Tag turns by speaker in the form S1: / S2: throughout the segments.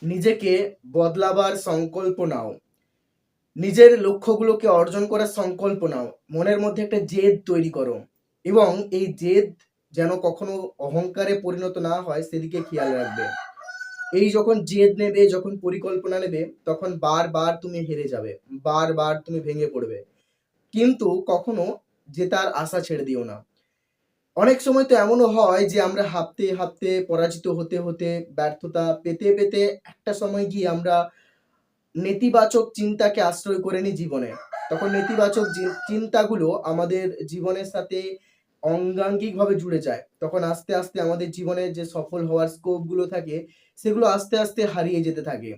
S1: নিজেকে বদলাবার সংকল্প নাও। নিজের লক্ষ্যগুলোকে অর্জন করার সংকল্প নাও। মনের মধ্যে একটা জেদ তৈরি করো এবং এই জেদ যেন কখনো অহংকারে পরিণত না হয় সেদিকে খেয়াল রাখবে। এই যখন জেদ নেবে, যখন পরিকল্পনা নেবে, তখন বারবার তুমি হেরে যাবে, বারবার তুমি ভেঙে পড়বে। কিন্তু কখনো জেতার আশা ছেড়ে দিও না। অনেক সময় তো এমনও হয় যে আমরা হাঁপতে হাঁপতে পরাজিত হতে হতে ব্যর্থতা পেতে পেতে একটা সময় গিয়ে আমরা নেতিবাচক চিন্তাকে আশ্রয় করে নিই জীবনে। তখন নেতিবাচক চিন্তাগুলো আমাদের জীবনের সাথে অঙ্গাঙ্গিকভাবে জুড়ে যায়। তখন আস্তে আস্তে আমাদের জীবনে যে সফল হওয়ার স্কোপগুলো থাকে সেগুলো আস্তে আস্তে হারিয়ে যেতে থাকে।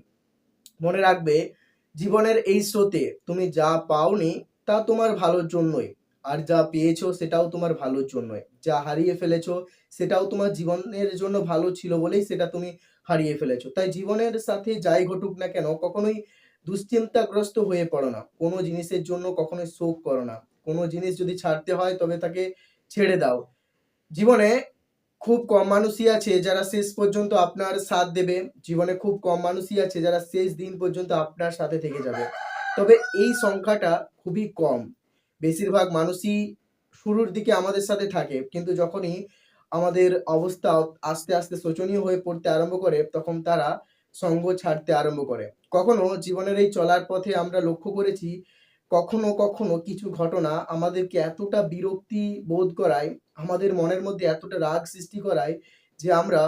S1: মনে রাখবে, জীবনের এই স্রোতে তুমি যা পাওনি তা তোমার ভালোর জন্যই, আর যা পেয়েছো সেটাও তোমার ভালোর জন্যই। যা হারিয়ে ফেলেছো সেটাও তোমার জীবনের জন্য ভালো ছিল বলেই সেটা তুমি হারিয়ে ফেলেছো। তাই জীবনের সাথে যাই ঘটুক না কেন কখনোই দুশ্চিন্তাগ্রস্ত হয়ে পড়ো না। কোনো জিনিসের জন্য কখনোই শোক করো না। কোনো জিনিস যদি ছাড়তে হয় তবে তাকে ছেড়ে দাও। জীবনে খুব কম মানুষই আছে যারা শেষ পর্যন্ত আপনার সাথ দেবে। জীবনে খুব কম মানুষই আছে যারা শেষ দিন পর্যন্ত আপনার সাথে থেকে যাবে। তবে এই সংখ্যাটা খুবই কম। বেশিরভাগ মানুষই শুরুর দিকে আমাদের সাথে থাকে, কিন্তু যখনই আমাদের অবস্থা আস্তে আস্তে শোচনীয় হয়ে পড়তে আরম্ভ করে তখন তারা সঙ্গ ছাড়তে আরম্ভ করে। কখনো জীবনের এই চলার পথে আমরা লক্ষ্য করেছি, কখনো কখনো কিছু ঘটনা আমাদেরকে এতটা বিরক্তি বোধ করায়, আমাদের মনের মধ্যে এতটা রাগ সৃষ্টি করায় যে আমরা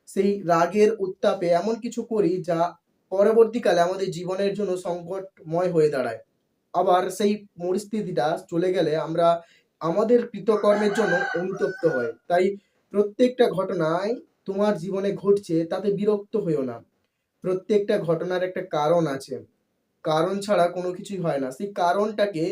S1: সেই রাগের উত্তাপে এমন কিছু করি যা পরবর্তীকালে আমাদের জীবনের জন্য সংকটময় হয়ে দাঁড়ায়। আবার সেই পরিস্থিতিটা চলে গেলে আমরা আমাদের কৃতকর্মের জন্য অনুতপ্ত হই। তাই প্রত্যেকটা ঘটনায় তোমার জীবনে ঘটছে তাতে বিরক্ত হইও না। প্রত্যেকটা ঘটনার একটা কারণ আছে। কারণ ছাড়া কোনো কিছুই হয় না। সেই কারণটাকে